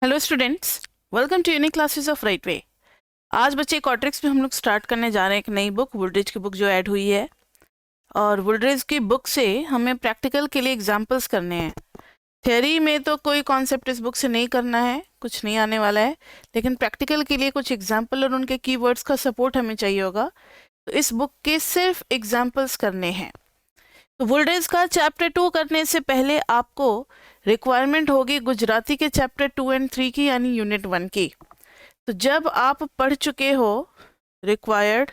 Hello students, welcome to unique classes of right way. आज बच्चे quadrics में हम लोग स्टार्ट करने जा रहे हैं एक नई बुक, वुलड्रिज की बुक जो ऐड हुई है। और वुलड्रिज की बुक से हमें प्रैक्टिकल के लिए एग्जांपल्स करने हैं। थ्योरी में तो कोई कॉन्सेप्ट इस बुक से नहीं करना है, कुछ नहीं आने वाला है, लेकिन प्रैक्टिकल के लिए कुछ एग्जाम्पल और उनके कीवर्ड्स का सपोर्ट हमें चाहिए होगा। तो इस बुक के सिर्फ एग्जाम्पल्स करने हैं। तो वुलड्रिज का चैप्टर 2 करने से पहले आपको रिक्वायरमेंट होगी गुजराती के चैप्टर 2 एंड 3 की, यानी यूनिट 1 की। तो जब आप पढ़ चुके हो रिक्वायर्ड,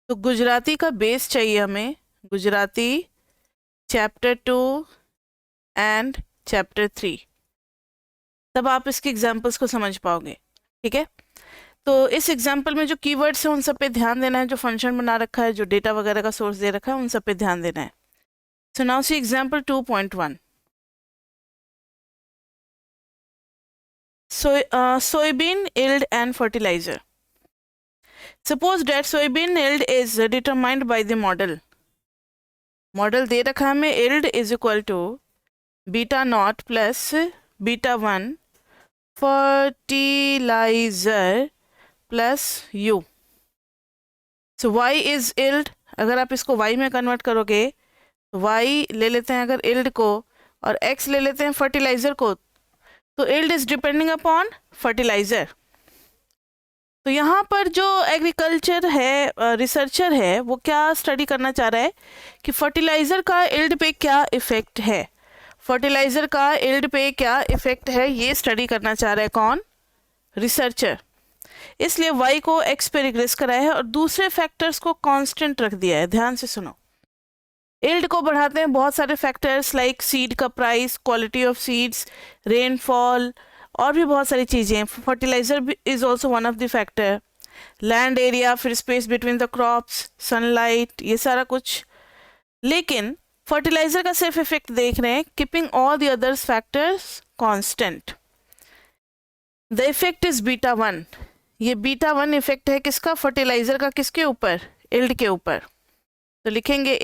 तो गुजराती का बेस चाहिए हमें, गुजराती चैप्टर 2 एंड चैप्टर 3, तब आप इसके एग्जाम्पल्स को समझ पाओगे। ठीक है, तो इस एग्जाम्पल में जो कीवर्ड्स हैं उन सब पे ध्यान देना है, जो फंक्शन बना रखा है, जो डेटा वगैरह का सोर्स दे रखा है, उन सब पे ध्यान देना है। So now see example 2.1। soybean yield and fertilizer. Suppose that soybean yield is determined by the model. Model दे रखा है हमें, yield is equal to beta not plus beta 1 fertilizer plus u. So y is yield, अगर आप इसको y में convert करोगे तो y ले लेते हैं अगर yield को, और x ले लेते हैं फर्टिलाइजर को, तो yield is depending upon fertiliser. तो यहाँ पर जो एग्रीकल्चर है, रिसर्चर है, वो क्या स्टडी करना चाह रहा है कि फर्टिलाइजर का yield पे क्या इफेक्ट है, फर्टिलाइजर का yield पे क्या इफेक्ट है, ये स्टडी करना चाह रहा है कौन, रिसर्चर। इसलिए y को x पे रिग्रेस कराया है और दूसरे फैक्टर्स को कांस्टेंट रख दिया है। ध्यान से सुनो, yield को बढ़ाते हैं बहुत सारे फैक्टर्स लाइक सीड का price, quality of seeds, rainfall, और भी बहुत सारी चीज़ें। Fertilizer is also one of the factor, land area, फिर space between the crops, sunlight, ये सारा कुछ। लेकिन फर्टिलाइजर का सिर्फ इफेक्ट देख रहे हैं, keeping all the others factors constant. The effect is beta 1। ये बीटा 1 इफेक्ट है किसका, फर्टिलाइजर का, किसके ऊपर, yield के ऊपर। तो लिखेंगे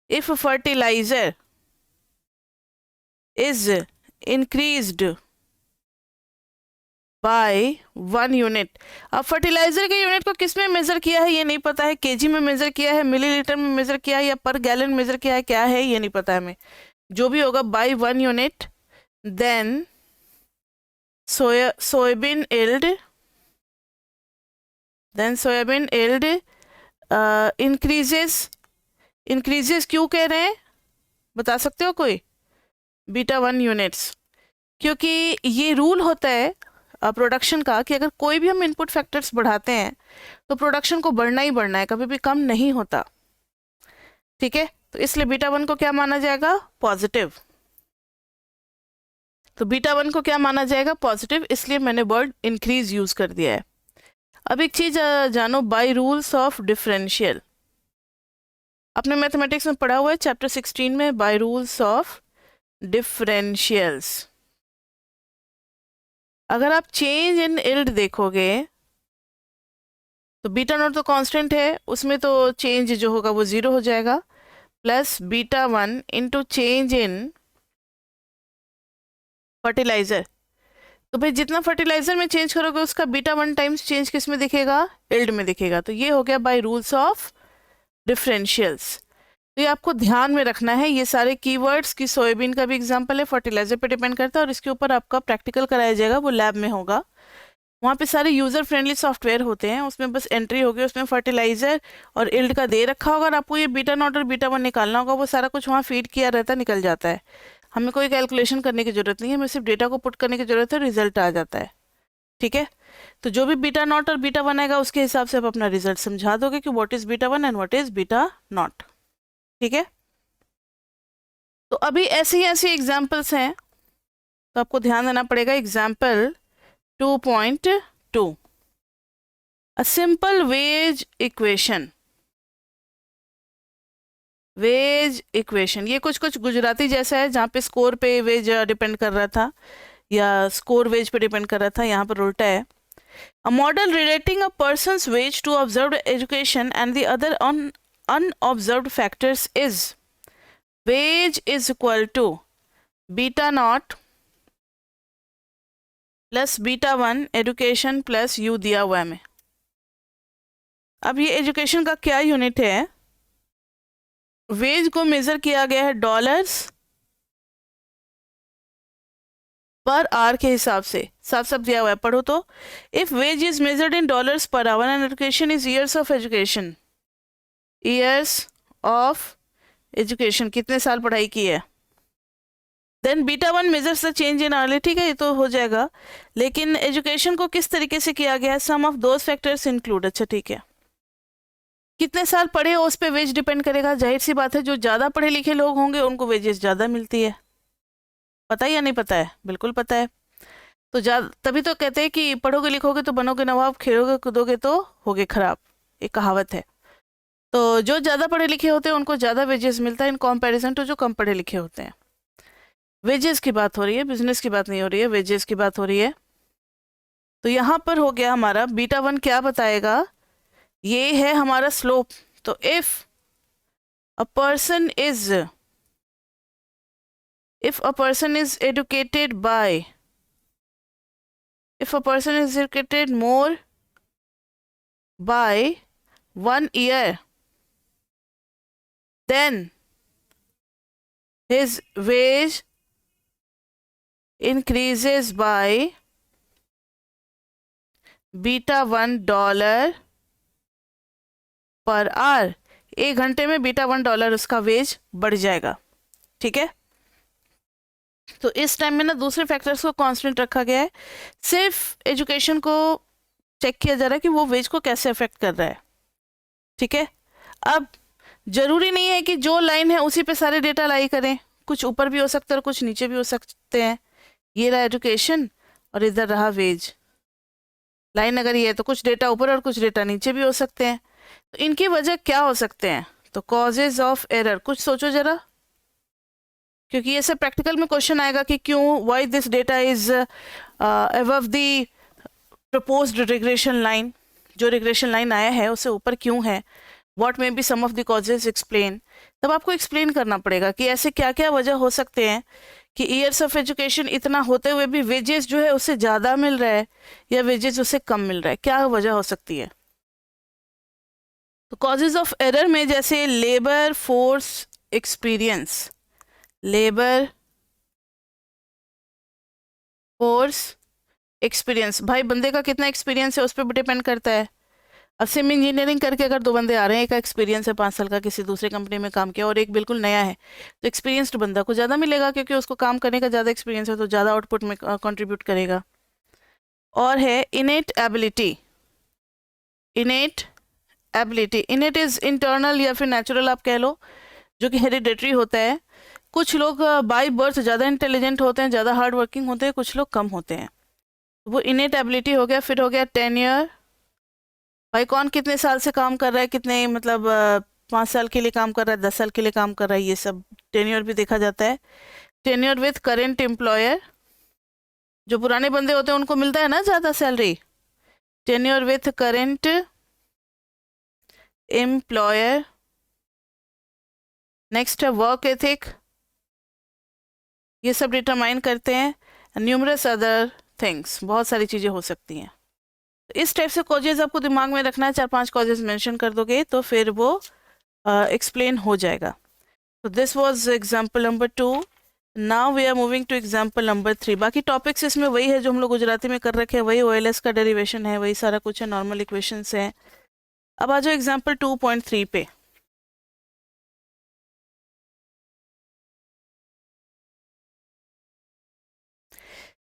if fertilizer is increased by 1 unit. अब फर्टिलाइजर के यूनिट को किस में मेजर किया है ये नहीं पता है, केजी में मेजर किया है, मिलीलीटर में मेजर किया है, या पर गैलन मेजर किया है, क्या है ये नहीं पता है हमें। जो भी होगा by 1 unit, then soybean yield increases क्यों कह रहे हैं, बता सकते हो कोई, बीटा 1 यूनिट्स। क्योंकि ये रूल होता है प्रोडक्शन का कि अगर कोई भी हम इनपुट फैक्टर्स बढ़ाते हैं तो प्रोडक्शन को बढ़ना ही बढ़ना है, कभी भी कम नहीं होता। ठीक है, तो इसलिए बीटा 1 को क्या माना जाएगा, पॉजिटिव। तो बीटा 1 को क्या माना जाएगा, पॉजिटिव, इसलिए मैंने वर्ड इंक्रीज यूज कर दिया है। अब एक चीज जानो, बाय रूल्स ऑफ डिफरेंशियल, अपने मैथमेटिक्स में पढ़ा हुआ है चैप्टर 16 में, बाय रूल्स ऑफ डिफरेंशियल्स। अगर आप चेंज इन yield देखोगे तो बीटा नॉट तो कांस्टेंट है, उसमें तो चेंज जो होगा वो 0 हो जाएगा, plus beta 1 into change in fertiliser. तो भाई जितना फर्टिलाइजर में चेंज करोगे उसका बीटा 1 टाइम्स चेंज किस में दिखेगा, yield में दिखेगा। तो ये हो गया बाय रूल्स ऑफ डिफरेंशियल्स। तो ये आपको ध्यान में रखना है, ये सारे कीवर्ड्स की सोयाबीन का भी एग्जांपल है, फर्टिलाइजर पे डिपेंड करता है, और इसके ऊपर आपका प्रैक्टिकल कराया जाएगा, वो लैब में होगा। वहाँ पे सारे यूजर फ्रेंडली सॉफ्टवेयर होते हैं, उसमें बस एंट्री होगी, उसमें फर्टिलाइजर और yield का दे रखा होगा, और आपको ये बीटा नॉट और बीटा 1 निकालना होगा। वो सारा कुछ वहाँ फीड किया रहता है, निकल जाता है, हमें कोई कैलकुलेशन करने की जरूरत नहीं है, हमें सिर्फ डेटा को पुट करने की जरूरत है, रिजल्ट आ जाता है। ठीक है, तो जो भी बीटा नॉट और बीटा 1 आएगा उसके हिसाब से आप अपना रिजल्ट समझा दोगे कि what is beta 1 and what is beta not. ठीक है, तो अभी ऐसी एग्जाम्पल्स हैं, तो आपको ध्यान देना पड़ेगा। Example 2.2, a simple ways equation. ये कुछ गुजराती जैसा है, जहाँ पे स्कोर पे वेज डिपेंड कर रहा था, या स्कोर वेज पे डिपेंड कर रहा था, यहाँ पर उल्टा है। A model relating a person's wage to observed education and the other unobserved factors is, wage is equal to beta not plus beta 1 education plus u दिया हुआ है हमें। अब ये एजुकेशन का क्या यूनिट है? वेज को मेजर किया गया है डॉलर्स पर आवर के हिसाब से, साफ साफ दिया हुआ है, पढ़ो तो। If wage is measured in dollars per hour and education is years of education, years of education, कितने साल पढ़ाई की है, then beta 1 measures the change in hourly. ठीक है, ये तो हो जाएगा, लेकिन एजुकेशन को किस तरीके से किया गया है? सम ऑफ दोज फैक्टर्स इंक्लूड। अच्छा ठीक है, कितने साल पढ़े हो उस पर वेज डिपेंड करेगा। जाहिर सी बात है, जो ज़्यादा पढ़े लिखे लोग होंगे उनको वेजेस ज़्यादा मिलती है। पता है या नहीं पता है? बिल्कुल पता है। तो तभी तो कहते हैं कि पढ़ोगे लिखोगे तो बनोगे नवाब, खेलोगे कूदोगे तो होगे खराब, एक कहावत है। तो जो ज़्यादा पढ़े लिखे होते हैं उनको ज़्यादा वेजेस मिलता है इन कंपैरिजन टू जो कम पढ़े लिखे होते हैं। वेजेस की बात हो रही है, बिजनेस की बात नहीं हो रही है, वेजेस की बात हो रही है। तो यहाँ पर हो गया हमारा बीटा 1 क्या बताएगा? ये है हमारा स्लोप। तो if a person is educated by, if a person is educated more by 1 year, then his wage increases by beta $1 per hour. 1 घंटे में बीटा $1 उसका वेज बढ़ जाएगा। ठीक है, तो इस टाइम में ना दूसरे फैक्टर्स को कांस्टेंट रखा गया है, सिर्फ एजुकेशन को चेक किया जा रहा है कि वो वेज को कैसे अफेक्ट कर रहा है। ठीक है, अब जरूरी नहीं है कि जो लाइन है उसी पे सारे डेटा लाई करें, कुछ ऊपर भी हो सकता है और कुछ नीचे भी हो सकते हैं। ये रहा एजुकेशन और इधर रहा वेज। लाइन अगर ये है तो कुछ डेटा ऊपर और कुछ डेटा नीचे भी हो सकते हैं। तो इनकी वजह क्या हो सकते हैं? तो कॉजेज ऑफ एरर, कुछ सोचो जरा, क्योंकि ये सब प्रैक्टिकल में क्वेश्चन आएगा कि क्यों, why this data is above the proposed regression line, जो रिग्रेशन लाइन आया है उससे ऊपर क्यों है, what may be some of the causes explain. तब आपको एक्सप्लेन करना पड़ेगा कि ऐसे क्या क्या वजह हो सकते हैं कि ईयर्स ऑफ एजुकेशन इतना होते हुए भी वेजेस जो है उससे ज़्यादा मिल रहा है या वेजेस उससे कम मिल रहा है, क्या वजह हो सकती है। तो कॉजेज ऑफ एरर में जैसे labour force experience, labour force experience, भाई बंदे का कितना एक्सपीरियंस है उस पर डिपेंड करता है। अब सिम इंजीनियरिंग करके अगर 2 बंदे आ रहे हैं, एक का एक्सपीरियंस है 5 साल का, किसी दूसरे कंपनी में काम किया, और एक बिल्कुल नया है, तो एक्सपीरियंस्ड बंदा को ज़्यादा मिलेगा क्योंकि उसको काम करने का ज़्यादा एक्सपीरियंस है, तो ज़्यादा आउटपुट में कंट्रीब्यूट करेगा। और है इनेट एबिलिटी, इनेट एबिलिटी, इनेट इज इंटरनल या फिर नेचुरल आप कह लो, जो कि हेरिडेटरी होता है। कुछ लोग बाय बर्थ ज़्यादा इंटेलिजेंट होते हैं, ज़्यादा हार्ड वर्किंग होते हैं, कुछ लोग कम होते हैं, वो इनेट एबिलिटी हो गया। फिर हो गया टेन्योर, भाई कौन कितने साल से काम कर रहा है, कितने मतलब 5 साल के लिए काम कर रहा है, 10 साल के लिए काम कर रहा है, ये सब टेन्योर भी देखा जाता है। टेन्योर विथ करेंट एम्प्लॉयर, जो पुराने बंदे होते हैं उनको मिलता है ना ज़्यादा salary. Tenure with current employer. Next है वर्क एथिक, ये सब डिटरमाइन करते हैं। न्यूमरस अदर थिंग्स, बहुत सारी चीज़ें हो सकती हैं। तो इस टाइप से कॉजेज आपको दिमाग में रखना है, 4-5 कॉजेज मेंशन कर दोगे तो फिर वो एक्सप्लेन हो जाएगा। तो this was example number 2। Now we are moving to example number 3। बाकी टॉपिक्स इसमें वही है जो हम लोग गुजराती में कर रखे हैं, वही OLS का डेरिवेशन है, वही सारा कुछ है, नॉर्मल इक्वेशंस हैं। अब आ जाओ एग्जांपल 2.3 पे।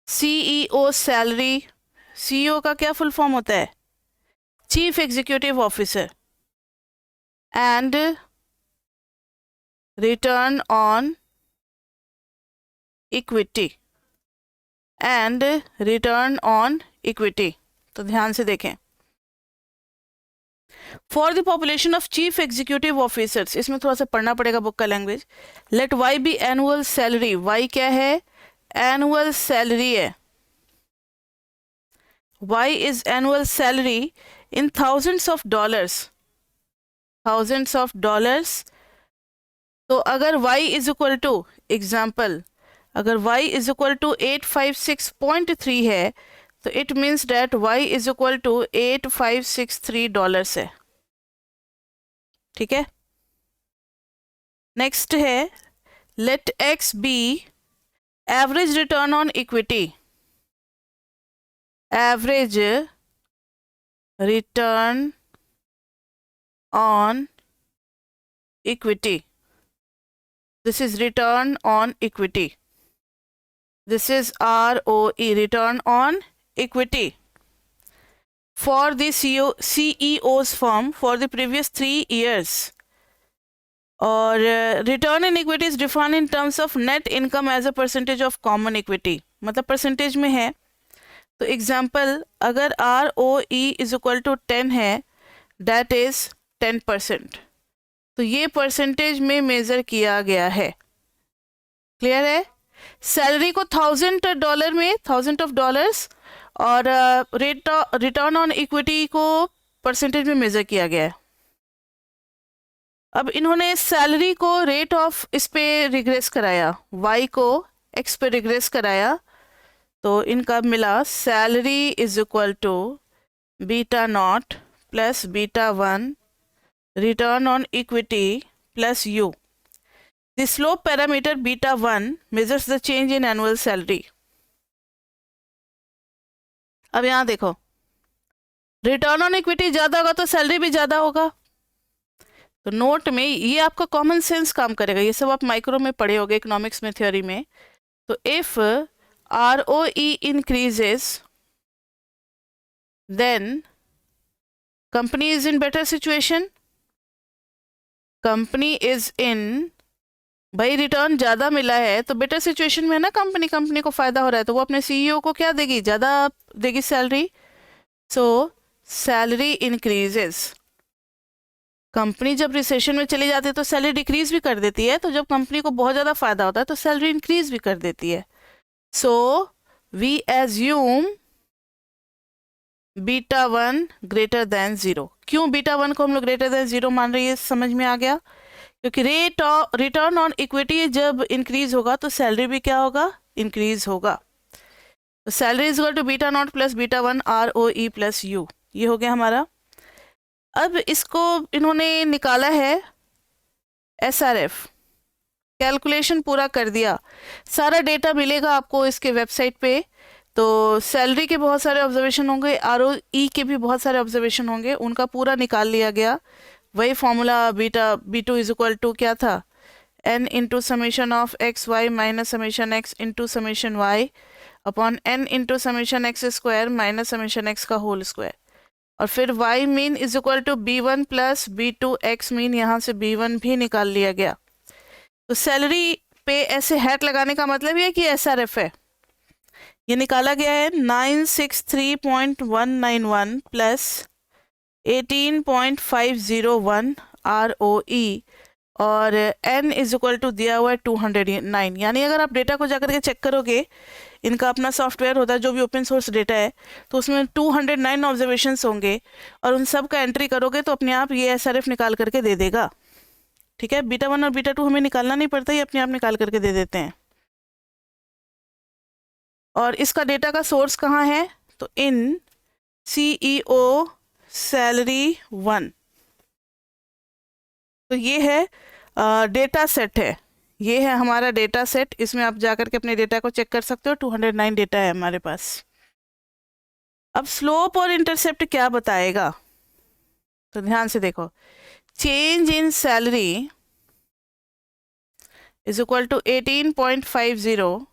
CEO सैलरी, CEO का क्या फुल फॉर्म होता है? Chief executive officer. And return on equity, and return on equity. तो ध्यान से देखें, for the population of chief executive officers, इसमें थोड़ा सा पढ़ना पड़ेगा बुक का language. Let y be annual salary, y क्या है? एनुअल सैलरी है। Y is annual salary in thousands of dollars, thousands of dollars तो अगर y is equal to example, अगर y इज इक्वल टू 856.3 है तो it means that y is equal to 8563 dollars है। ठीक है, नेक्स्ट है let x be average return on equity, average return on equity, this is return on equity, this is ROE, return on equity for the CEO's firm for the previous 3 years, और return on equity is defined in terms of net income as a percentage of common equity, मतलब percentage में है। तो example अगर ROE is equal to 10 है, that is 10%, तो ये percentage में मेजर किया गया है। क्लियर है? सैलरी को $1000 में, $1000 और रिटर्न ऑन इक्विटी को परसेंटेज में मेजर किया गया है। अब इन्होंने सैलरी को रेट ऑफ इस पे रिग्रेस कराया, y को x पे रिग्रेस कराया, तो इनका मिला salary is equal to beta not plus beta 1 return on equity plus u. The slope parameter beta 1 measures the change in annual salary. अब यहां देखो, रिटर्न ऑन इक्विटी ज्यादा होगा तो सैलरी भी ज्यादा होगा। तो नोट में ये आपका कॉमन सेंस काम करेगा, ये सब आप माइक्रो में पढ़े होगे इकोनॉमिक्स में, थ्योरी में। तो if ROE increases then company is in better situation, company is in, भाई रिटर्न ज़्यादा मिला है तो बेटर सिचुएशन में है ना कंपनी, कंपनी को फ़ायदा हो रहा है तो वो अपने CEO को क्या देगी, ज़्यादा देगी सैलरी। सो सैलरी इंक्रीजेस। कंपनी जब रिसेशन में चली जाती है तो सैलरी डिक्रीज भी कर देती है, तो जब कंपनी को बहुत ज़्यादा फ़ायदा होता है तो सैलरी इंक्रीज भी कर देती है। So we assume beta 1 greater than 0। क्यों बीटा 1 को हम लोग ग्रेटर देन 0 मान रही है, समझ में आ गया? क्योंकि रिटर्न ऑन इक्विटी जब इंक्रीज होगा तो सैलरी भी क्या होगा, इंक्रीज होगा। तो salary is equal to beta not plus beta 1 ROE plus U, ये हो गया हमारा। अब इसको इन्होंने निकाला है SRF, कैलकुलेशन पूरा कर दिया, सारा डेटा मिलेगा आपको इसके वेबसाइट पे। तो सैलरी के बहुत सारे ऑब्जर्वेशन होंगे, ROE के भी बहुत सारे ऑब्जर्वेशन होंगे, उनका पूरा निकाल लिया गया। वही formula beta B2 is equal to क्या था, n into summation of x y minus summation x into summation y upon n into summation x square minus summation x का होल स्क्वायर, और फिर y mean is equal to B1 plus B2 x mean, यहाँ से B1 भी निकाल लिया गया। तो सैलरी पे ऐसे हैट लगाने का मतलब ये कि SRF है, ये निकाला गया है 963.191 प्लस 18.501 ROE, और n इज इक्वल टू दिया हुआ है 209। यानी अगर आप डेटा को जाकर के चेक करोगे, इनका अपना सॉफ्टवेयर होता है जो भी ओपन सोर्स डेटा है, तो उसमें 209 ऑब्जर्वेशंस होंगे और उन सब का एंट्री करोगे तो अपने आप ये SRF निकाल करके दे देगा। ठीक है, बीटा 1 और बीटा 2 हमें निकालना नहीं पड़ता, ये अपने आप निकाल करके दे देते हैं। और इसका डेटा का सोर्स कहाँ है, तो इन CEO सैलरी 1। तो ये है डेटा सेट है, ये है हमारा डेटा सेट, इसमें आप जाकर के अपने डेटा को चेक कर सकते हो। 209 डेटा है हमारे पास। अब स्लोप और इंटरसेप्ट क्या बताएगा, तो ध्यान से देखो, change in salary is equal to 18.50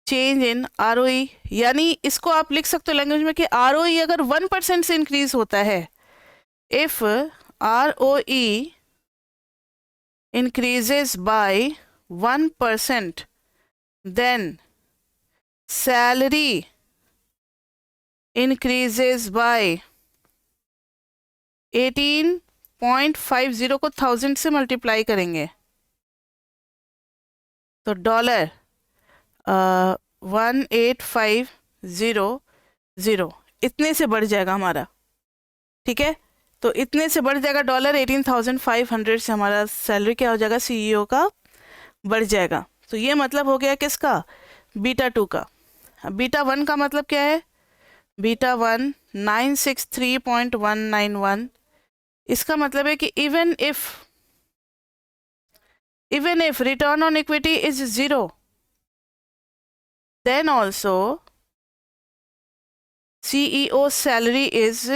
change in ROE, यानी इसको आप लिख सकते हो लैंग्वेज में कि ROE अगर 1% से इंक्रीज होता है, if ROE increases by 1% then salary increases by 18.50 को 1000 से मल्टीप्लाई करेंगे तो $18500 इतने से बढ़ जाएगा हमारा। ठीक है, तो इतने से बढ़ जाएगा डॉलर 18,500 से हमारा सैलरी क्या हो जाएगा, सीईओ का बढ़ जाएगा। तो ये मतलब हो गया किसका, बीटा 2 का। बीटा 1 का मतलब क्या है, बीटा 1 963.191। इसका मतलब है कि even if return on equity is 0, then also CEO salary is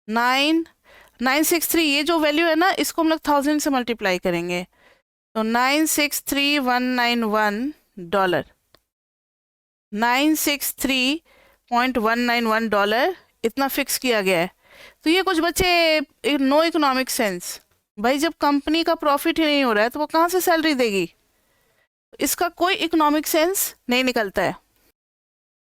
9,963। ये जो वैल्यू है ना, इसको हम लोग 1000 से मल्टीप्लाई करेंगे, तो 963,191 डॉलर, 963.191 डॉलर इतना फिक्स किया गया है। तो ये कुछ बच्चे नो इकोनॉमिक सेंस, भाई जब कंपनी का प्रॉफिट ही नहीं हो रहा है तो वो कहाँ से सैलरी देगी, इसका कोई इकोनॉमिक सेंस नहीं निकलता है।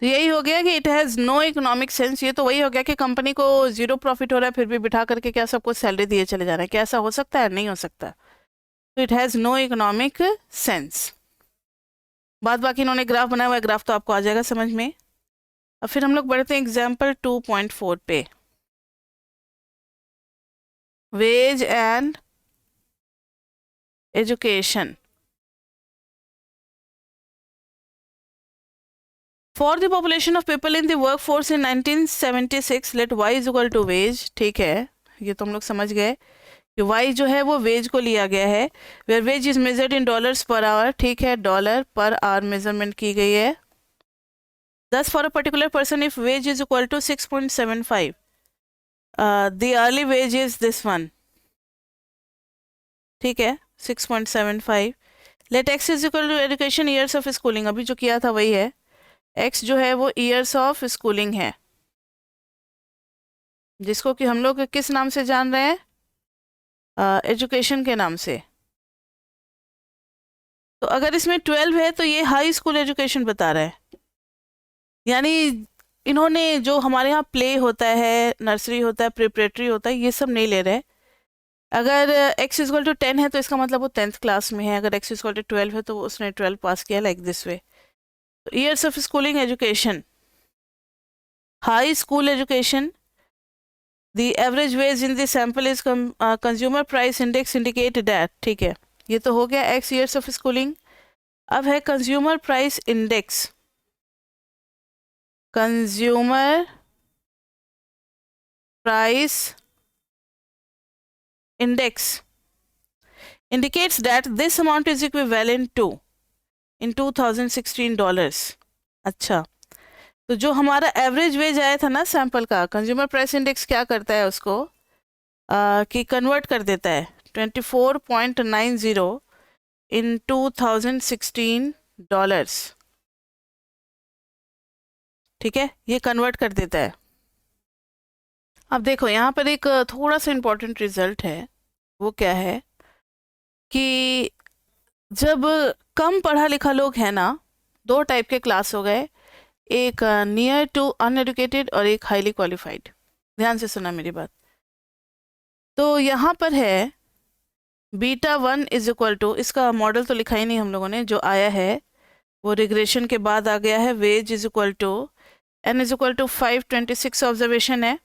तो यही हो गया कि it has no economic sense. ये तो वही हो गया कि कंपनी को 0 प्रॉफिट हो रहा है फिर भी बिठा करके क्या सबको सैलरी दिए चले जा रहे हैं, क्या ऐसा हो सकता है, नहीं हो सकता। तो it has no economic sense. बाद बाकी इन्होंने ग्राफ बनाया हुआ है, ग्राफ तो आपको आ जाएगा समझ में। अब फिर हम लोग बढ़ते हैं एग्जाम्पल 2.4 पे, wage and education. For the population of people in the workforce in 1976, let y is equal to wage। ठीक है, ये तो हम लोग समझ गए कि y जो है वो वेज को लिया गया है, where wage is measured in dollars per hour। ठीक है, डॉलर पर आवर मेजरमेंट की गई है। Thus for a particular person, if wage is equal to 6.75, the hourly wage is this one। ठीक है, 6.75। Let x is equal to education years of schooling। अभी जो किया था वही है, x जो है वो ईयर्स ऑफ स्कूलिंग है, जिसको कि हम लोग किस नाम से जान रहे हैं, एजुकेशन के नाम से। तो अगर इसमें 12 है तो ये हाई स्कूल एजुकेशन बता रहा है, यानी इन्होंने जो हमारे यहाँ प्ले होता है, नर्सरी होता है, प्रिपरेटरी होता है, ये सब नहीं ले रहे। अगर x इक्वल टू 10 है तो इसका मतलब वो 10th क्लास में है, अगर x इक्वल टू 12 है तो उसने 12 पास किया, like this way. Years of schooling education, high school education, the average wage in the sample is consumer price index indicate that। ठीक है, ये तो हो गया x years of schooling। अब है consumer price index। consumer price index indicates that this amount is equivalent to in 2016 dollars. अच्छा, तो जो हमारा एवरेज वेज आया था ना सैंपल का, कंज्यूमर प्राइस इंडेक्स क्या करता है उसको कि कन्वर्ट कर देता है 24.90 इन 2016 डॉलर्स। ठीक है, ये कन्वर्ट कर देता है। अब देखो यहाँ पर एक थोड़ा सा इम्पोर्टेंट रिजल्ट है, वो क्या है कि जब कम पढ़ा लिखा लोग हैं ना, दो टाइप के क्लास हो गए, एक नियर टू अनएडुकेटेड और एक हाईली क्वालिफाइड। ध्यान से सुना मेरी बात। तो यहाँ पर है बीटा 1 इज इक्वल टू, इसका मॉडल तो लिखा ही नहीं हम लोगों ने, जो आया है वो रिग्रेशन के बाद आ गया है। Wage is equal to n is equal to 526 observation है,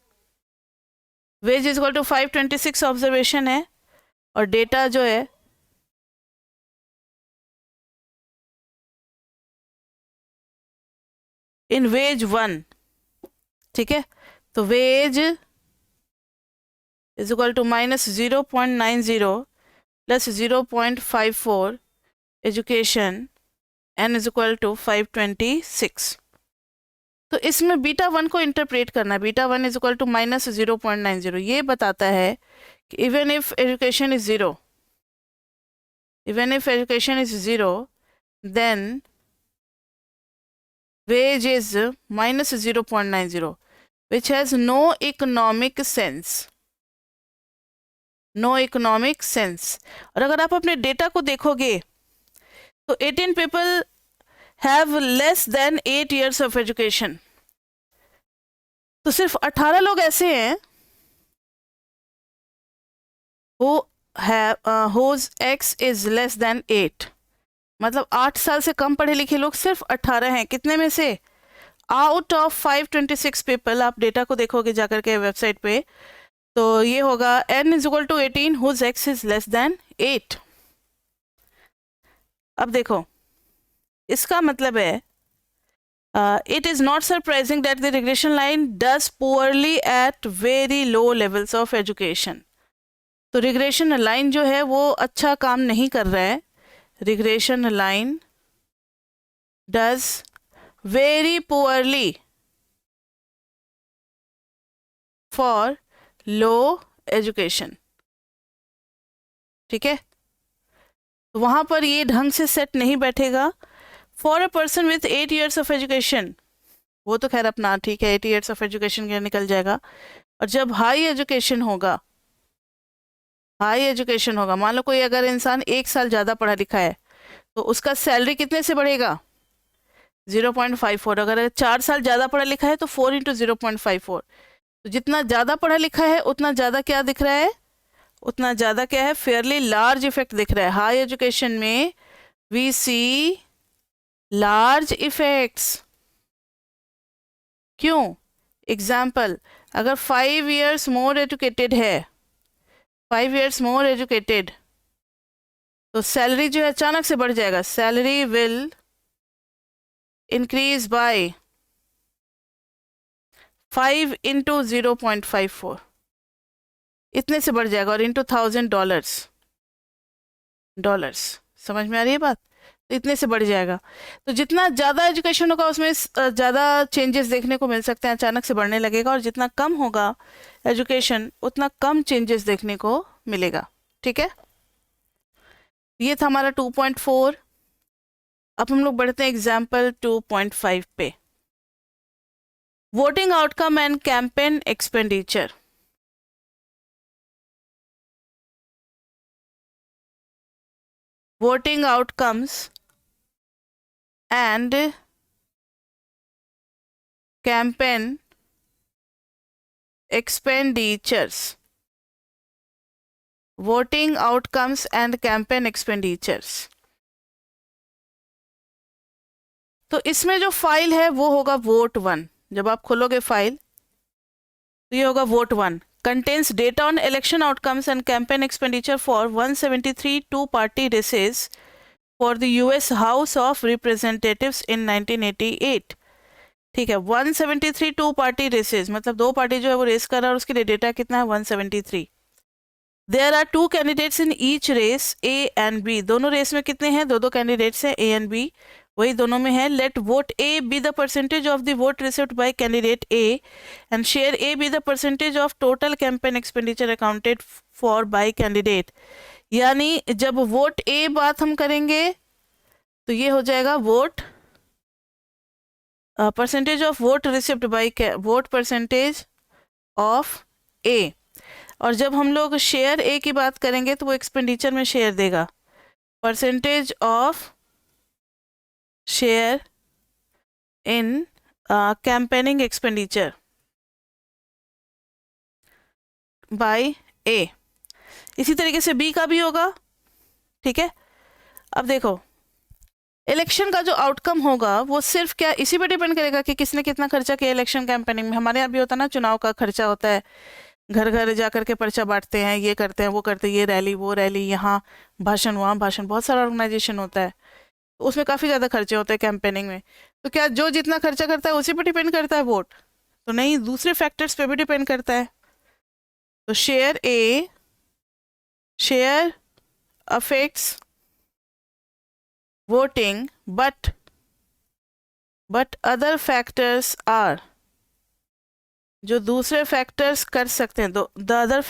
wage is equal to 526 observation है, और डेटा जो है इन वेज 1। ठीक है, तो wage is equal to minus 0.90 plus 0.54 education, n is equal to 526। तो इसमें बीटा 1 को इंटरप्रेट करना है। Beta 1 is equal to minus 0.90, ये बताता है कि even if education is 0, even if education is 0, then wage is minus 0.90, which has no economic sense, no economic sense। और अगर आप अपने डेटा को देखोगे तो 18 people have less than 8 years of education। तो सिर्फ 18 लोग ऐसे हैं who have whose x is less than 8, मतलब 8 साल से कम पढ़े लिखे लोग सिर्फ 18 हैं। कितने में से? आउट ऑफ 526 पीपल, आप डेटा को देखोगे जाकर के वेबसाइट पे, तो ये होगा n is equal to 18 whose x is less than 8। अब देखो इसका मतलब है it is not surprising that the regression line does poorly at very low levels of education। तो रिग्रेशन लाइन जो है वो अच्छा काम नहीं कर रहा है। Regression line does very poorly for low education, ठीक है, तो वहां पर ये ढंग से सेट नहीं बैठेगा। For a person with 8 years of education, वो तो खैर अपना ठीक है 8 years ऑफ एजुकेशन के निकल जाएगा। और जब हाई एजुकेशन होगा, हाई एजुकेशन होगा, मान लो कोई अगर इंसान 1 साल ज़्यादा पढ़ा लिखा है तो उसका सैलरी कितने से बढ़ेगा, 0.54। अगर 4 साल ज़्यादा पढ़ा लिखा है तो 4 इंटू 0.54। तो जितना ज़्यादा पढ़ा लिखा है उतना ज़्यादा क्या दिख रहा है, उतना ज़्यादा क्या है, फेयरली लार्ज इफेक्ट दिख रहा है। हाई एजुकेशन में वी सी लार्ज इफेक्ट्स। क्यों? एग्जाम्पल, अगर 5 years मोर एजुकेटेड है, 5 years मोर एजुकेटेड, तो सैलरी जो है अचानक से बढ़ जाएगा। Salary will increase by 5 into 0.54, इतने से बढ़ जाएगा, और इंटू $1000। समझ में आ रही है बात? तो इतने से बढ़ जाएगा। तो जितना ज़्यादा एजुकेशन होगा उसमें ज़्यादा चेंजेस देखने को मिल सकते हैं, अचानक से बढ़ने लगेगा। और जितना कम होगा एजुकेशन उतना कम चेंजेस देखने को मिलेगा, ठीक है। ये था हमारा 2.4। अब हम लोग बढ़ते हैं एग्जाम्पल 2.5 पे। Voting outcome and campaign expenditure. voting outcomes and campaign expenditures। voting outcomes and campaign expenditures। तो इसमें जो फाइल है वो होगा वोट 1। जब आप खोलोगे फाइल तो ये होगा vote 1 contains data on election outcomes and campaign expenditure for 173 two-party races for the US House of Representatives in 1988। ठीक है, 173 two-party races, मतलब 2 पार्टी जो है वो रेस कर रहा है और उसके लिए डेटा कितना है 173। There are 2 candidates in each race, A and B। दोनों रेस में कितने हैं, 2 कैंडिडेट्स हैं, A and B, वही दोनों में है। Let vote A be the percentage of the vote received by candidate A and share A be the percentage of total campaign expenditure accounted for by candidate. यानी जब vote ए बात हम करेंगे तो ये हो जाएगा vote percentage of vote received by vote percentage of A. और जब हम लोग शेयर ए की बात करेंगे तो वो एक्सपेंडिचर में शेयर देगा, percentage of share in campaigning expenditure by A. इसी तरीके से बी का भी होगा, ठीक है। अब देखो इलेक्शन का जो आउटकम होगा वो सिर्फ क्या इसी पे डिपेंड करेगा कि किसने कितना खर्चा किया इलेक्शन कैंपेनिंग में। हमारे यहाँ भी होता है ना, चुनाव का खर्चा होता है, घर घर जाकर के पर्चा बांटते हैं, ये करते हैं वो करते हैं, ये रैली वो रैली, यहाँ भाषण वहाँ भाषण, बहुत सारा ऑर्गेनाइजेशन होता है, तो उसमें काफ़ी ज़्यादा खर्चे होते हैं कैंपेनिंग में। तो क्या जो जितना खर्चा करता है उसी पर डिपेंड करता है वोट? तो नहीं, दूसरे फैक्टर्स पे भी डिपेंड करता है। तो share A, share affects voting but other factors are, जो दूसरे फैक्टर्स कर सकते हैं, the other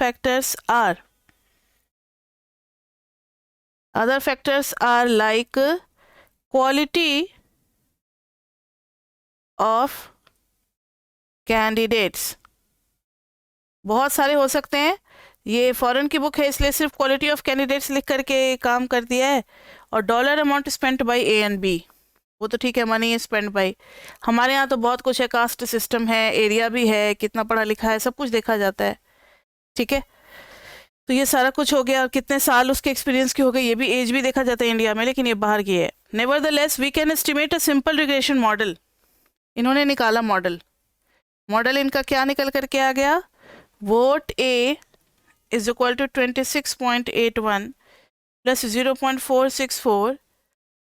factors are like quality of candidates. बहुत सारे हो सकते हैं, ये फॉरेन की बुक है इसलिए सिर्फ क्वालिटी ऑफ कैंडिडेट्स लिख करके काम कर दिया है। और dollar amount spent by A and B, वो तो ठीक है, मनी स्पेंड बाय। हमारे यहाँ तो बहुत कुछ है, कास्ट सिस्टम है, एरिया भी है, कितना पढ़ा लिखा है, सब कुछ देखा जाता है, ठीक है। तो ये सारा कुछ हो गया, और कितने साल उसके एक्सपीरियंस की हो गई, ये भी एज भी देखा जाता है इंडिया में, लेकिन ये बाहर की है। Nevertheless we can estimate a simple regression model. इन्होंने निकाला मॉडल, मॉडल इनका क्या निकल करके आ गया, vote A is equal to 26.81 plus 0.464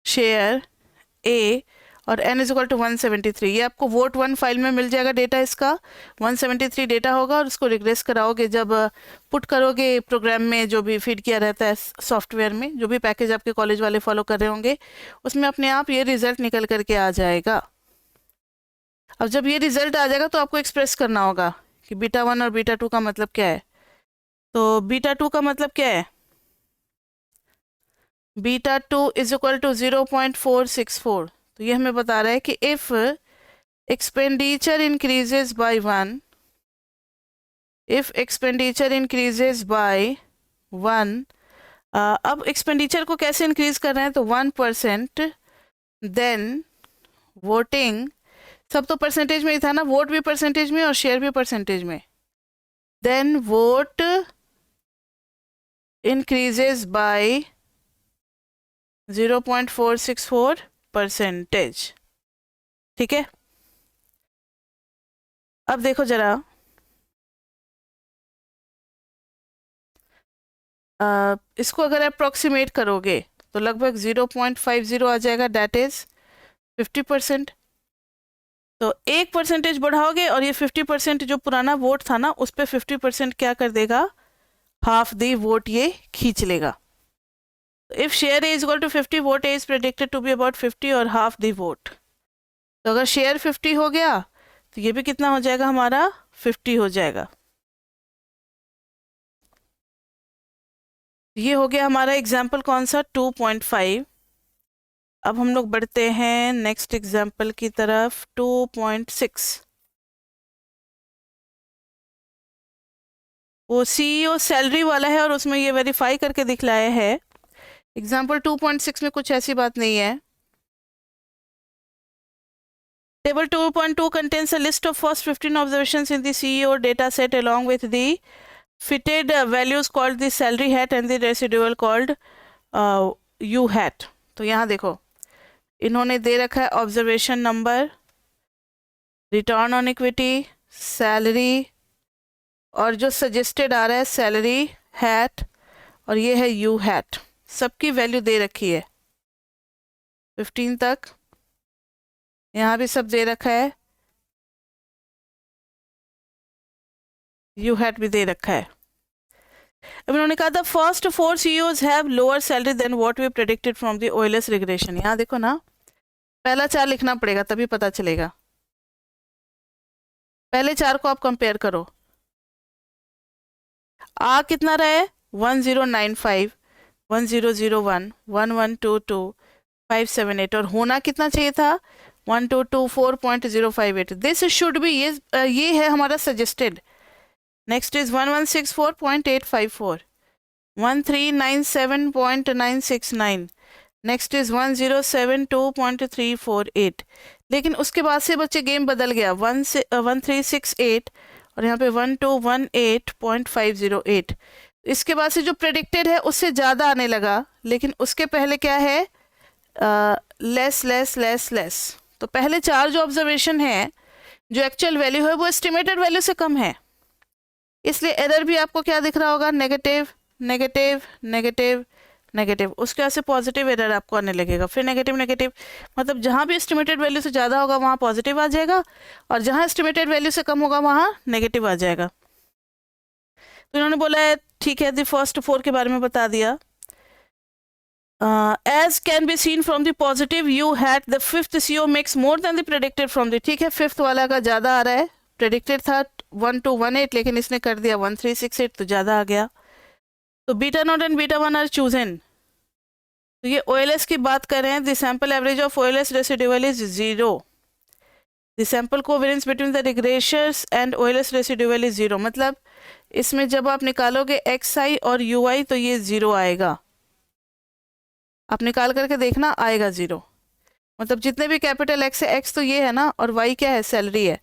share A और n इज इक्वल टू 173। ये आपको वोट 1 फाइल में मिल जाएगा डेटा, इसका 173 डेटा होगा और उसको रिग्रेस कराओगे जब पुट करोगे प्रोग्राम में, जो भी फीड किया रहता है सॉफ्टवेयर में, जो भी पैकेज आपके कॉलेज वाले फॉलो कर रहे होंगे, उसमें अपने आप ये रिजल्ट निकल करके आ जाएगा। अब जब ये रिजल्ट आ जाएगा तो आपको एक्सप्रेस करना होगा कि बीटा 1 और बीटा 2 का मतलब क्या है। तो बीटा 2 का मतलब क्या है, बीटा 2 इज इक्वल टू 0.464। तो ये हमें बता रहा है कि if expenditure increases by 1, if expenditure increases by 1, अब एक्सपेंडिचर को कैसे इंक्रीज कर रहे हैं, तो 1%, देन वोटिंग, सब तो परसेंटेज में ही था ना, वोट भी परसेंटेज में और शेयर भी परसेंटेज में, देन वोट इंक्रीजेस बाय 0.464%। ठीक है, अब देखो जरा, इसको अगर अप्रोक्सीमेट करोगे तो लगभग 0.50 आ जाएगा, डेट इज 50%। तो 1% बढ़ाओगे और ये 50% जो पुराना वोट था ना, उस पर 50% क्या कर देगा, हाफ द वोट ये खींच लेगा। If share A is equal to 50, vote A is predicted to be about 50 और हाफ द वोट। तो अगर शेयर 50 हो गया तो ये भी कितना हो जाएगा हमारा, 50 हो जाएगा। ये हो गया हमारा एग्जाम्पल कौन सा, 2.5। अब हम लोग बढ़ते हैं नेक्स्ट एग्जाम्पल की तरफ, 2.6। वो सीईओ सैलरी वाला है और उसमें ये वेरीफाई करके दिखलाया है। एग्जाम्पल 2.6 में कुछ ऐसी बात नहीं है। Table 2.2 contains a list of first 15 observations in the CEO data set along with the fitted values called the salary hat and the residual called U hat। तो यहाँ देखो, इन्होंने दे रखा है observation number, return on equity, salary, और जो suggested आ रहा है सैलरी हैट, और ये है यू हैट। सबकी वैल्यू दे रखी है 15 तक, यहाँ भी सब दे रखा है, यू हैट भी दे रखा है। अब इन्होंने कहा था first 4 CEOs have lower salary than what we predicted from the OLS regression. यहाँ देखो ना, पहला 4 लिखना पड़ेगा तभी पता चलेगा। पहले 4 को आप कंपेयर करो, आ कितना रहा है, 1095, 1001, 1122, 578, और होना कितना चाहिए था, 1224.058। दिस शुड बी, ये है हमारा suggested. Next is 1164.854, 1397.969, next is 1072.348। लेकिन उसके बाद से बच्चे गेम बदल गया, 1368 और यहाँ पे 1218.508। इसके बाद से जो प्रेडिक्टेड है उससे ज़्यादा आने लगा, लेकिन उसके पहले क्या है, लेस लेस लेस लेस। तो पहले 4 जो ऑब्जर्वेशन है, जो एक्चुअल वैल्यू है वो एस्टिमेटेड वैल्यू से कम है, इसलिए एरर भी आपको क्या दिख रहा होगा, नेगेटिव नेगेटिव नेगेटिव नेगेटिव। उसके बाद से पॉजिटिव एरर आपको आने लगेगा, फिर नेगेटिव नेगेटिव। मतलब जहाँ भी एस्टिमेटेड वैल्यू से ज़्यादा होगा वहाँ पॉजिटिव आ जाएगा, और जहाँ एस्टिमेटेड वैल्यू से कम होगा वहाँ नेगेटिव आ जाएगा। तो इन्होंने बोला है ठीक है, द फर्स्ट 4 के बारे में बता दिया। As can be seen from the positive you had, the 5th CO makes more than the predicted from the, ठीक है, 5th वाला का ज़्यादा आ रहा है, प्रेडिक्टेड था 1218 लेकिन इसने कर दिया 1368, तो ज़्यादा आ गया। तो beta naught and beta 1 are chosen. तो ये OLS की बात कर रहे हैं, the sample average of OLS residual is 0, the sample covariance between the regressors and OLS residual is 0। मतलब इसमें जब आप निकालोगे XI और UI तो ये 0 आएगा, आप निकाल करके देखना, आएगा 0। मतलब जितने भी कैपिटल X है, X तो ये है ना, और Y क्या है, सैलरी है,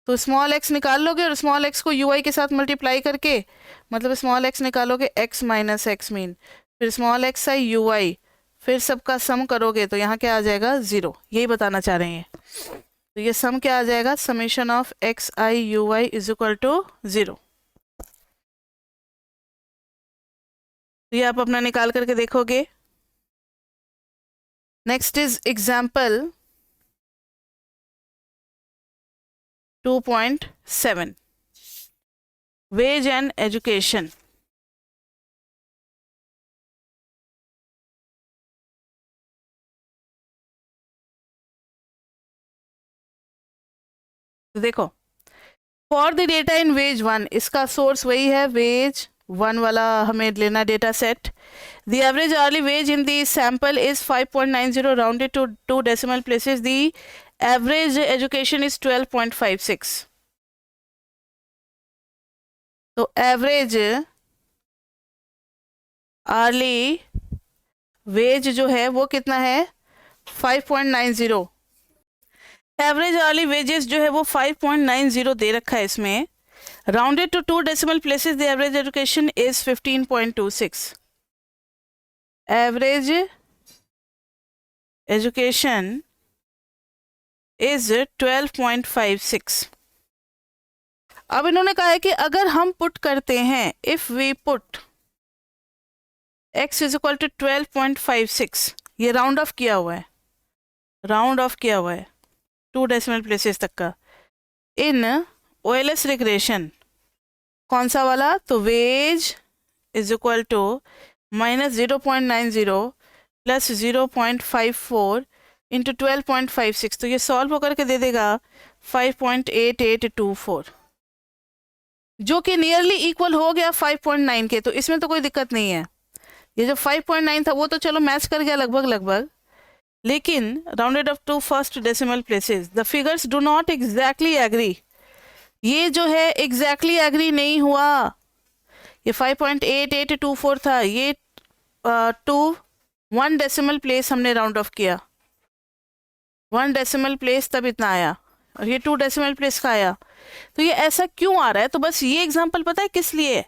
तो स्मॉल x निकाल लोगे और स्मॉल x को UI के साथ मल्टीप्लाई करके, मतलब स्मॉल x निकालोगे x माइनस एक्स मीन, फिर स्मॉल XI UI, फिर सबका सम करोगे तो यहाँ क्या आ जाएगा, 0। यही बताना चाह रहे हैं। तो ये सम क्या आ जाएगा, summation of x i u y is equal to 0। तो ये आप अपना निकाल करके देखोगे। Next is example 2.7 wage and education. तो देखो, for the data in wage 1, इसका सोर्स वही है वेज 1 वाला, हमें लेना data set. The average hourly wage in the sample is 5.90 rounded to 2 decimal places. The average education is 12.56। तो average hourly veg जो है वो कितना है, 5.90। एवरेज अर्ली वेजेस जो है वो 5.90 दे रखा है इसमें। Rounded to 2 decimal places the average education is 15.26। Average education is 12.56। अब इन्होंने कहा है कि अगर हम पुट करते हैं, if we put x is equal to 12.56, ये राउंड ऑफ किया हुआ है, राउंड ऑफ किया हुआ है 2 डेसिमल प्लेसेस तक का, इन OLS रिग्रेशन। कौन सा वाला, तो wage is equal to -0.90 plus 0.54 into 12.56। तो ये सॉल्व होकर के दे देगा 5.8824, जो कि नियरली इक्वल हो गया 5.9 के। तो इसमें तो कोई दिक्कत नहीं है। ये जो 5.9 था वो तो चलो मैच कर गया लगभग लगभग, लेकिन rounded up to first decimal places the figures do not exactly agree. ये जो है एग्जैक्टली एग्री नहीं हुआ। ये 5.8824 था, ये टू 1 डेसिमल प्लेस हमने राउंड ऑफ किया, 1 डेसिमल प्लेस तब इतना आया, और ये 2 डेसिमल प्लेस का आया। तो ये ऐसा क्यों आ रहा है, तो बस ये एग्जांपल पता है किस लिए,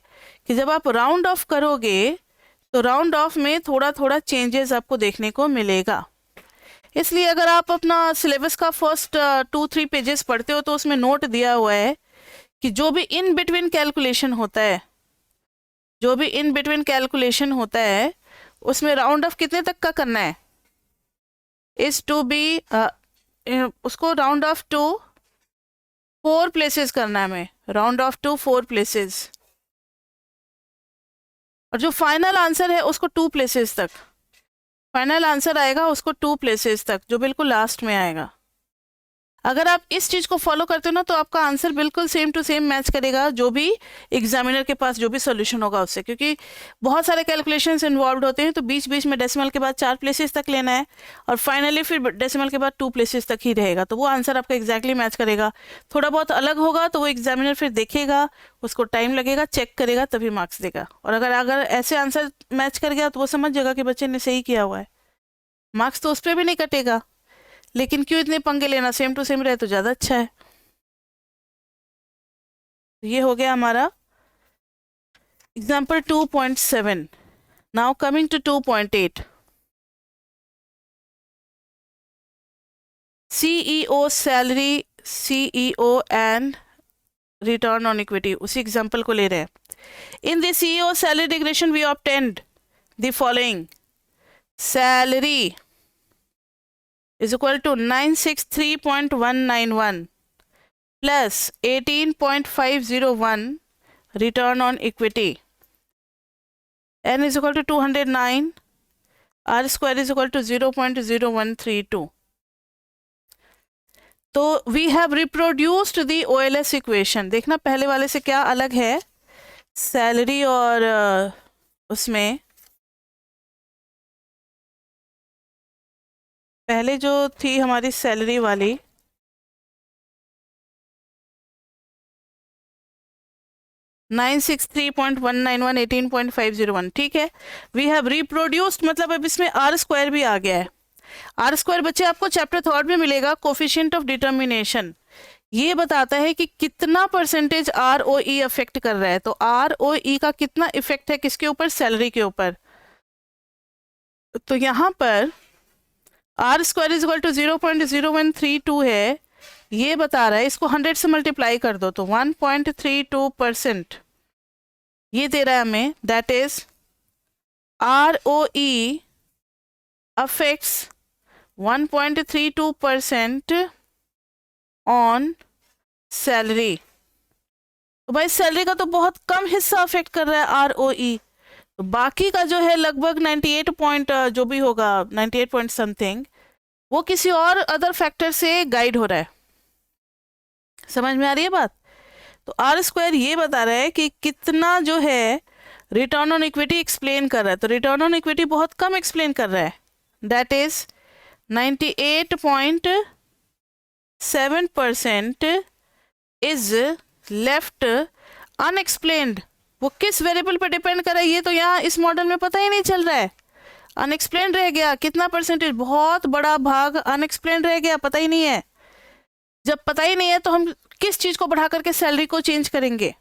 कि जब आप राउंड ऑफ करोगे तो राउंड ऑफ में थोड़ा थोड़ा चेंजेस आपको देखने को मिलेगा। इसलिए अगर आप अपना सिलेबस का फर्स्ट 2-3 पेजेस पढ़ते हो तो उसमें नोट दिया हुआ है कि जो भी इन बिटवीन कैलकुलेशन होता है, जो भी इन बिटवीन कैलकुलेशन होता है उसमें राउंड ऑफ कितने तक का करना है, इज टू बी उसको राउंड ऑफ टू 4 प्लेसेस करना है हमें, राउंड ऑफ टू 4 प्लेसेस, और जो फाइनल आंसर है उसको 2 प्लेसेस तक, फाइनल आंसर आएगा उसको 2 प्लेसेस तक, जो बिल्कुल लास्ट में आएगा। अगर आप इस चीज़ को फॉलो करते हो ना तो आपका आंसर बिल्कुल सेम टू सेम मैच करेगा जो भी एग्जामिनर के पास जो भी सोल्यूशन होगा उससे, क्योंकि बहुत सारे कैलकुलेशंस इन्वॉल्व होते हैं। तो बीच बीच में डेसिमल के बाद 4 प्लेसेस तक लेना है, और फाइनली फिर डेसिमल के बाद 2 प्लेसेस तक ही रहेगा, तो वो आंसर आपका एग्जैक्टली मैच करेगा। थोड़ा बहुत अलग होगा तो वो एग्जामिनर फिर देखेगा, उसको टाइम लगेगा, चेक करेगा, तभी मार्क्स देगा। और अगर ऐसे आंसर मैच कर गया तो वो समझ जाएगा कि बच्चे ने सही किया हुआ है, मार्क्स तो उस पर भी नहीं कटेगा। लेकिन क्यों इतने पंगे लेना, सेम टू सेम रहे तो ज़्यादा अच्छा है। ये हो गया हमारा example 2.7। Now coming to 2.8, CEO salary, CEO and return on equity, उसी एग्जाम्पल को ले रहे हैं। In the CEO salary regression we obtained the following, salary is equal to 963.191 plus 18.501 return on equity. N is equal to 209, R square is equal to 0.0132. तो we have reproduced the OLS equation। देखना पहले वाले से क्या अलग है, salary और उसमें पहले जो थी हमारी सैलरी वाली, $963.191 ठीक है। वी हैव रिप्रोड्यूस्ड, मतलब अब इसमें आर स्क्वायर भी आ गया है। आर स्क्वायर बच्चे आपको चैप्टर 3 में मिलेगा, कोफिशिएंट ऑफ डिटर्मिनेशन। ये बताता है कि कितना परसेंटेज ROE अफेक्ट कर रहा है। तो ROE का कितना इफेक्ट है किसके ऊपर, सैलरी के ऊपर। तो यहाँ पर R square is equal to 0.0132 है, ये बता रहा है, इसको 100 से मल्टीप्लाई कर दो तो 1.32% ये दे रहा है हमें, that is ROE affects 1.32% on salary. तो भाई सैलरी का तो बहुत कम हिस्सा अफेक्ट कर रहा है ROE, तो बाकी का जो है लगभग 98 पॉइंट जो भी होगा 98 पॉइंट समथिंग, वो किसी और अदर फैक्टर से गाइड हो रहा है। समझ में आ रही है बात? तो आर स्क्वायर ये बता रहा है कि कितना जो है रिटर्न ऑन इक्विटी एक्सप्लेन कर रहा है, तो रिटर्न ऑन इक्विटी बहुत कम एक्सप्लेन कर रहा है, that is 98.7% is left unexplained. वो किस वेरिएबल पर डिपेंड कर रहा है ये तो यहाँ इस मॉडल में पता ही नहीं चल रहा है, अनएक्सप्लेन्ड रह गया। कितना परसेंटेज, बहुत बड़ा भाग अनएक्सप्लेन्ड रह गया, पता ही नहीं है। जब पता ही नहीं है तो हम किस चीज को बढ़ा करके सैलरी को चेंज करेंगे?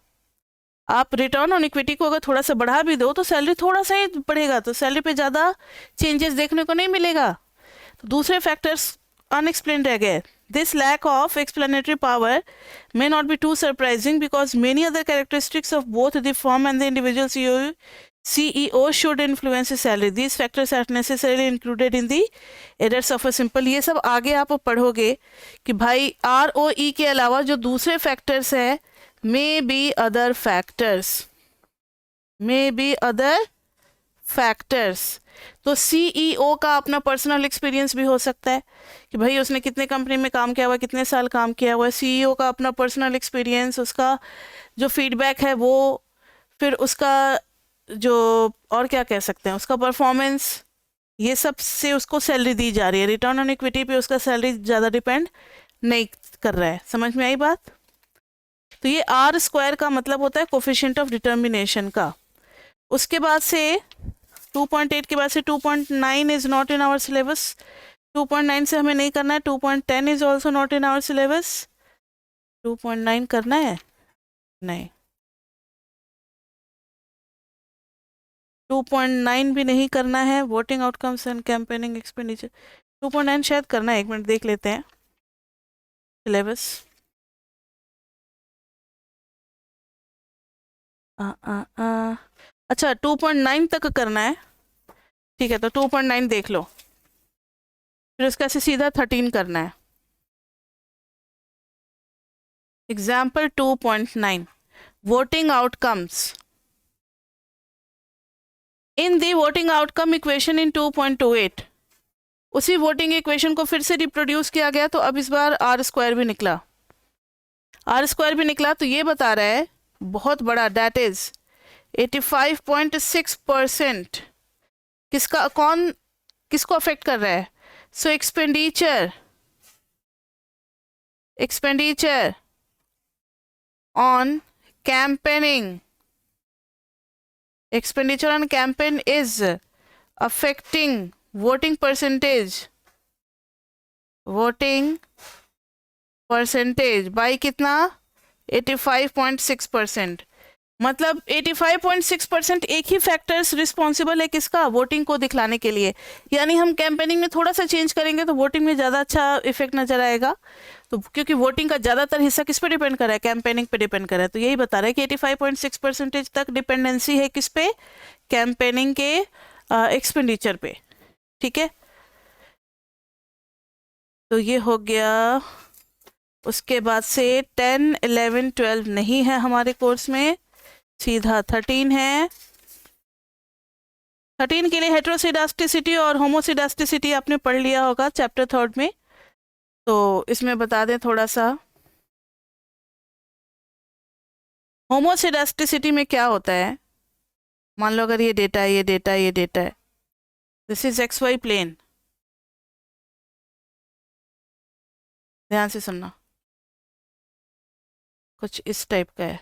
आप रिटर्न ऑन इक्विटी को अगर थोड़ा सा बढ़ा भी दो तो सैलरी थोड़ा सा ही बढ़ेगा, तो सैलरी पे ज्यादा चेंजेस देखने को नहीं मिलेगा। तो दूसरे फैक्टर्स अनएक्सप्लेन्ड रह गए। This lack of explanatory power may not be too surprising because many other characteristics of both the firm and the individual CEO should influence his salary. These factors are necessarily included in the errors of a simple. ये सब आगे आप पढ़ोगे कि भाई ROE के अलावा जो दूसरे फैक्टर्स हैं, may be other factors. तो CEO का अपना पर्सनल एक्सपीरियंस भी हो सकता है कि भाई उसने कितने कंपनी में काम किया हुआ है, कितने साल काम किया हुआ है। CEO का अपना पर्सनल एक्सपीरियंस, उसका जो फीडबैक है वो, फिर उसका जो और क्या कह सकते हैं उसका परफॉर्मेंस, ये सब से उसको सैलरी दी जा रही है। रिटर्न ऑन इक्विटी पे उसका सैलरी ज़्यादा डिपेंड नहीं कर रहा है। समझ में आई बात? तो ये आर स्क्वायर का मतलब होता है कोफिशिएंट ऑफ डिटर्मिनेशन का। उसके बाद से 2.8 के बाद से 2.9 is not in our syllabus. 2.9 से हमें नहीं करना है। 2.10 is also not in our syllabus. 2.9 करना है? नहीं, 2.9 भी नहीं करना है। Voting outcomes and campaigning expenditure 2.9 शायद करना है। 1 मिनट देख लेते हैं सिलेबस। अच्छा 2.9 तक करना है, ठीक है। तो 2.9 देख लो, फिर उसका से सीधा 13 करना है। Example 2.9 voting outcomes. In the voting outcome equation in 2.28 उसी वोटिंग इक्वेशन को फिर से रिप्रोड्यूस किया गया, तो अब इस बार आर स्क्वायर भी निकला। आर स्क्वायर भी निकला तो ये बता रहा है बहुत बड़ा, दैट इज 85.6% किसका, कौन किसको अफेक्ट कर रहा है? सो expenditure on campaigning, expenditure on campaign is affecting voting percentage by कितना? 85.6%। मतलब 85.6% एक ही फैक्टर्स रिस्पॉन्सिबल है किसका? वोटिंग को दिखलाने के लिए। यानी हम कैंपेनिंग में थोड़ा सा चेंज करेंगे तो वोटिंग में ज़्यादा अच्छा इफेक्ट नजर आएगा। तो क्योंकि वोटिंग का ज़्यादातर हिस्सा किस पे डिपेंड कर रहा है? कैंपेनिंग पे डिपेंड कर रहा है। तो यही बता रहा है कि 85.6% तक डिपेंडेंसी है किस पे? कैंपेनिंग के एक्सपेंडिचर पे। ठीक है, तो ये हो गया। उसके बाद से 10, 11, 12 नहीं है हमारे कोर्स में, सीधा 13 है। 13 के लिए हेटेरोसिडास्टिसिटी और होमोसिडास्टिसिटी आपने पढ़ लिया होगा चैप्टर 3 में। तो इसमें बता दें थोड़ा सा, होमोसिडास्टिसिटी में क्या होता है। मान लो अगर ये डेटा है, ये डेटा है, ये डेटा है, दिस इज XY प्लेन। ध्यान से सुनना, कुछ इस टाइप का है।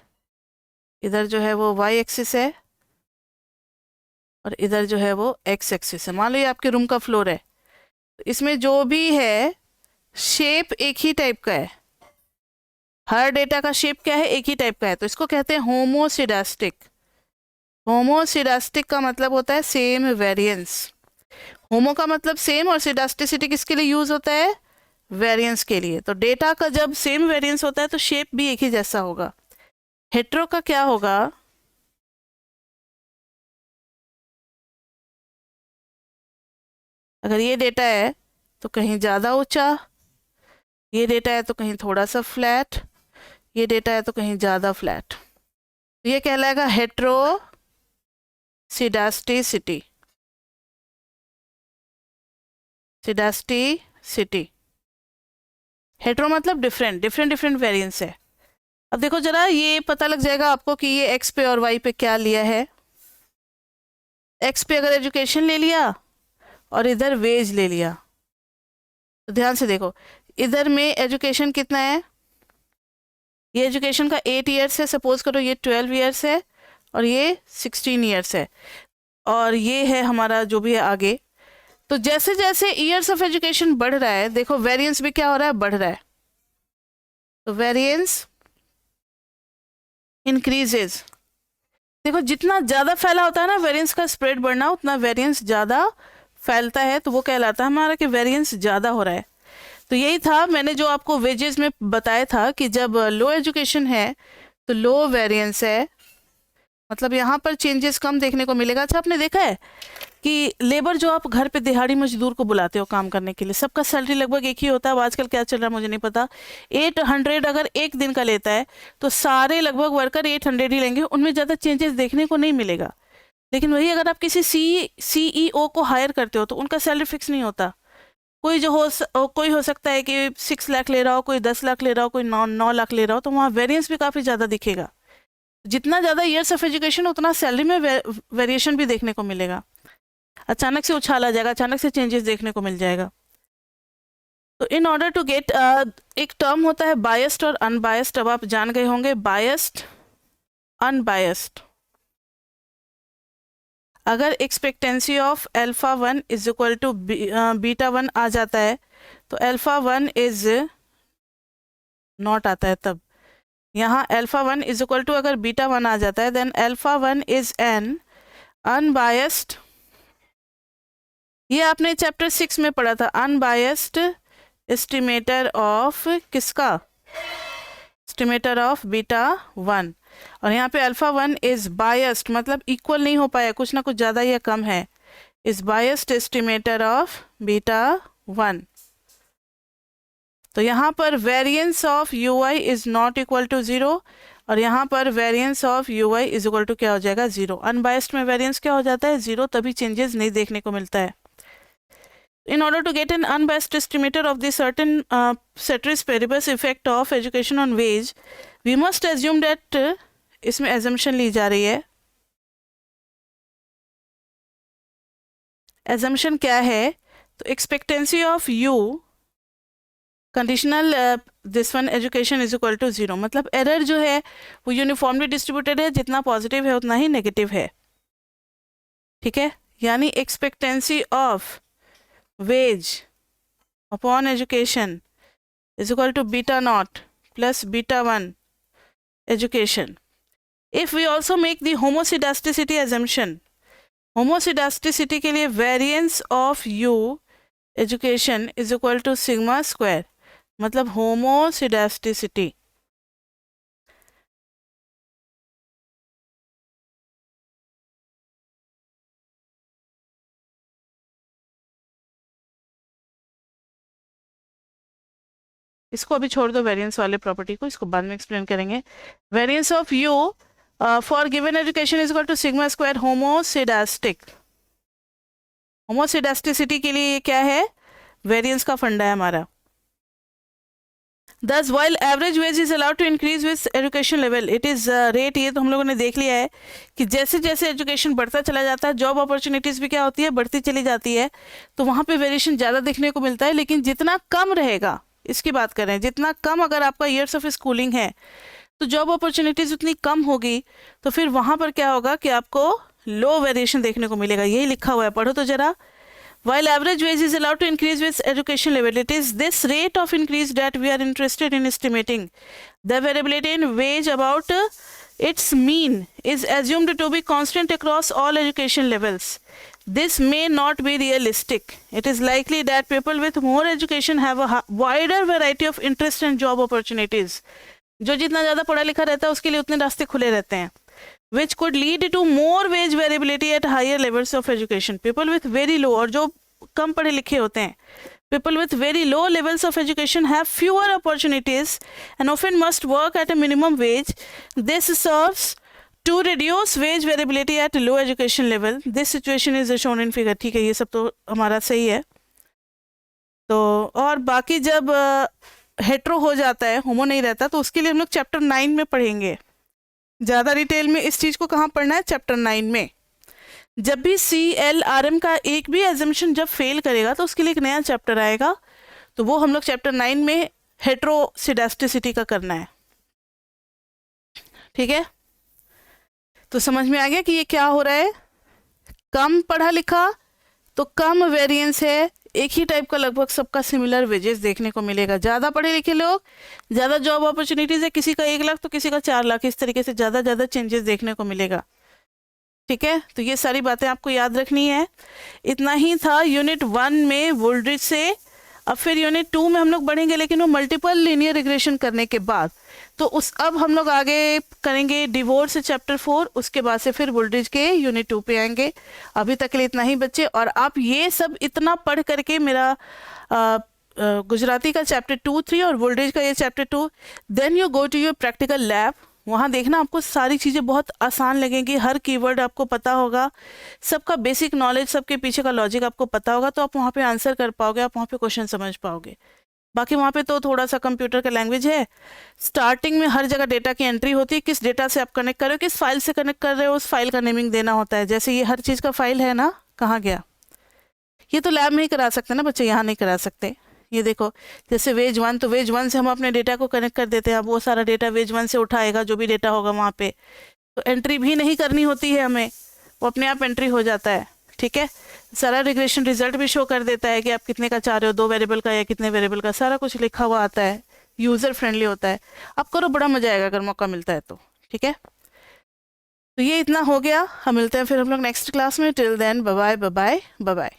इधर जो है वो Y एक्सिस है और इधर जो है वो X एक्सिस है। मान लो ये आपके रूम का फ्लोर है, तो इसमें जो भी है शेप एक ही टाइप का है। हर डेटा का शेप क्या है? एक ही टाइप का है। तो इसको कहते हैं होमोसिडास्टिक। होमोसिडास्टिक का मतलब होता है सेम वेरिएंस। होमो का मतलब सेम और सिडास्टिसिटी किसके लिए यूज होता है? वेरिएंस के लिए। तो डेटा का जब सेम वेरिएंस होता है तो शेप भी एक ही जैसा होगा। हेट्रो का क्या होगा, अगर ये डेटा है तो कहीं ज़्यादा ऊंचा, ये डेटा है तो कहीं थोड़ा सा फ्लैट, ये डेटा है तो कहीं ज़्यादा फ्लैट, तो ये कहलाएगा हेट्रोसिडास्टिसिटी। सिडास्टिसिटी, हेट्रो मतलब डिफरेंट, डिफरेंट डिफरेंट वेरिएंस है। अब देखो जरा, ये पता लग जाएगा आपको कि ये एक्स पे और वाई पे क्या लिया है। एक्स पे अगर एजुकेशन ले लिया और इधर वेज ले लिया, तो ध्यान से देखो, इधर में एजुकेशन कितना है, ये एजुकेशन का 8 ईयर्स है, सपोज करो ये 12 ईयर्स है और ये 16 ईयर्स है, और ये है हमारा जो भी है आगे। तो जैसे जैसे ईयर्स ऑफ एजुकेशन बढ़ रहा है, देखो वेरिएंस भी क्या हो रहा है, बढ़ रहा है। तो वेरिएंस इंक्रीजेज। देखो जितना ज़्यादा फैला होता है ना वेरिएंस का स्प्रेड बढ़ना, उतना वेरिएंस ज़्यादा फैलता है, तो वो कहलाता है हमारा कि वेरिएंस ज़्यादा हो रहा है। तो यही था मैंने जो आपको वेजेस में बताया था कि जब लो एजुकेशन है तो लो वेरिएंस है, मतलब यहाँ पर चेंजेस कम देखने को मिलेगा। अच्छा, आपने देखा है कि लेबर जो आप घर पे दिहाड़ी मजदूर को बुलाते हो काम करने के लिए, सबका सैलरी लगभग एक ही होता है। अब आजकल क्या चल रहा है मुझे नहीं पता, 800 अगर एक दिन का लेता है तो सारे लगभग वर्कर 800 ही लेंगे, उनमें ज़्यादा चेंजेस देखने को नहीं मिलेगा। लेकिन वही अगर आप किसी CEO को हायर करते हो तो उनका सैलरी फिक्स नहीं होता। कोई कोई हो सकता है कि 6 लाख ले रहा हो, कोई 10 लाख ले रहा हो, कोई 9 लाख ले रहा हो, तो वहाँ वेरिएंस भी काफ़ी ज़्यादा दिखेगा। जितना ज़्यादा ईयर्स ऑफ एजुकेशन उतना सैलरी में वेरिएशन भी देखने को मिलेगा। अचानक से उछाल आ जाएगा, अचानक से चेंजेस देखने को मिल जाएगा। तो इन ऑर्डर टू गेट, एक टर्म होता है बायस्ड और अनबायस्ड। अब आप जान गए होंगे बायस्ड, अनबायस्ड। अगर expectancy of alpha 1 is equal to beta 1 आ जाता है तो अल्फा 1 इज नॉट आता है। तब यहाँ अल्फा 1 इज इक्वल टू अगर बीटा 1 आ जाता है, then alpha 1 is an unbiased. ये आपने चैप्टर 6 में पढ़ा था, अनबायस्ड एस्टिमेटर ऑफ किसका, एस्टिमेटर ऑफ बीटा 1। और यहाँ पे अल्फा 1 इज बायस्ड, मतलब इक्वल नहीं हो पाया, कुछ ना कुछ ज़्यादा या कम है, is biased estimator of beta 1। तो यहाँ पर variance of UI is not equal to 0, और यहाँ पर variance of UI is equal to क्या हो जाएगा, 0। अनबायस्ड में वेरिएंस क्या हो जाता है, 0, तभी चेंजेस नहीं देखने को मिलता है। In order to get an unbiased estimator of the certain ceteris paribus effect of education on wage, we must assume that इसमें assumption ली जा रही है। assumption क्या है, तो expectancy of U conditional this one education is equal to 0, मतलब error जो है वो यूनिफॉर्मली डिस्ट्रीब्यूटेड है, जितना पॉजिटिव है उतना ही नेगेटिव है। ठीक है, यानी expectancy of wage upon education is equal to beta not plus beta 1 education. If we also make the homoscedasticity assumption, homoscedasticity के लिए variance of u education is equal to sigma square, मतलब homoscedasticity. इसको अभी छोड़ दो variance वाले property को, इसको बाद में एक्सप्लेन करेंगे। Variance of u for given education is equal to sigma square homoscedastic. Homoscedasticity के लिए ये क्या है, वेरिएंस का फंडा है हमारा। Thus, while average wage is allowed to increase with education level, it is rate, ये तो हम लोगों ने देख लिया है कि जैसे जैसे एजुकेशन बढ़ता चला जाता है, जॉब अपॉर्चुनिटीज़ भी क्या होती है, बढ़ती चली जाती है, तो वहाँ पे वेरिएशन ज़्यादा देखने को मिलता है। लेकिन जितना कम रहेगा, इसकी बात करें, जितना कम अगर आपका ईयर्स ऑफ स्कूलिंग है तो जॉब अपॉर्चुनिटीज़ उतनी कम होगी, तो फिर वहाँ पर क्या होगा कि आपको लो वेरिएशन देखने को मिलेगा। यही लिखा हुआ है, पढ़ो तो जरा। While average wage is allowed to increase with education level, it is this rate of increase that we are interested in estimating. The variability in wage about its mean is assumed to be constant across all education levels. this may not be realistic. It is likely that people with more education have a wider variety of interest and job opportunities. जो जितना ज़्यादा पढ़ा लिखा रहता है उसके लिए उतने रास्ते खुले रहते हैं. Which could lead to more wage variability at higher levels of education. People with very low, और जो कम पढ़े लिखे होते हैं, people with very low levels of education have fewer opportunities and often must work at a minimum wage. This serves to reduce wage variability at low education level. This situation is shown in figure. ठीक है, ये सब तो हमारा सही है. तो और बाकी जब हेट्रो हो जाता है, होमो नहीं रहता, तो उसके लिए हम लोग चैप्टर 9 में पढ़ेंगे. ज़्यादा डिटेल में इस चीज़ को कहाँ पढ़ना है? चैप्टर 9 में. जब भी CLRM का एक भी एजम्पशन जब फेल करेगा तो उसके लिए एक नया चैप्टर आएगा, तो वो हम लोग चैप्टर 9 में हेट्रोसिडास्टिसिटी का करना है. ठीक है, तो समझ में आ गया कि ये क्या हो रहा है. कम पढ़ा लिखा तो कम वेरिएंस है, एक ही टाइप का लगभग सबका सिमिलर वेजेस देखने को मिलेगा. ज़्यादा पढ़े लिखे लोग, ज़्यादा जॉब अपॉर्चुनिटीज़ है, किसी का 1 लाख तो किसी का 4 लाख, इस तरीके से ज़्यादा चेंजेस देखने को मिलेगा. ठीक है, तो ये सारी बातें आपको याद रखनी है. इतना ही था यूनिट 1 में वुलरिज से. अब फिर यूनिट 2 में हम लोग बढ़ेंगे, लेकिन वो मल्टीपल लीनियर रिग्रेशन करने के बाद. तो अब हम लोग आगे करेंगे डिवोर्स से चैप्टर 4, उसके बाद से फिर वुलरिज के यूनिट 2 पे आएंगे. अभी तक के लिए इतना ही बच्चे. और आप ये सब इतना पढ़ करके मेरा गुजराती का चैप्टर 2, 3 और वुलरिज का ये chapter 2, then you go to your practical lab. वहाँ देखना आपको सारी चीज़ें बहुत आसान लगेंगी. हर कीवर्ड आपको पता होगा, सबका बेसिक नॉलेज, सबके पीछे का लॉजिक आपको पता होगा, तो आप वहाँ पे आंसर कर पाओगे, आप वहाँ पे क्वेश्चन समझ पाओगे. बाकी वहाँ पे तो थोड़ा सा कंप्यूटर का लैंग्वेज है. स्टार्टिंग में हर जगह डेटा की एंट्री होती है, किस डेटा से आप कनेक्ट कर रहे हो, किस फाइल से कनेक्ट कर रहे हो, उस फाइल का नेमिंग देना होता है. जैसे ये हर चीज़ का फाइल है ना, कहाँ गया, ये तो लैब में ही करा सकते हैं ना बच्चे, यहाँ नहीं करा सकते. ये देखो, जैसे वेज 1, तो वेज 1 से हम अपने डेटा को कनेक्ट कर देते हैं. अब वो सारा डेटा वेज 1 से उठाएगा, जो भी डेटा होगा वहाँ पे, तो एंट्री भी नहीं करनी होती है हमें, वो अपने आप एंट्री हो जाता है. ठीक है, सारा रिग्रेशन रिजल्ट भी शो कर देता है कि आप कितने का चाह रहे हो, 2 वेरिएबल का या कितने वेरिएबल का, सारा कुछ लिखा हुआ आता है. यूज़र फ्रेंडली होता है. आप करो, बड़ा मजा आएगा अगर मौका मिलता है तो. ठीक है, तो ये इतना हो गया. हम मिलते हैं फिर हम लोग नेक्स्ट क्लास में. Till then bye bye bye bye.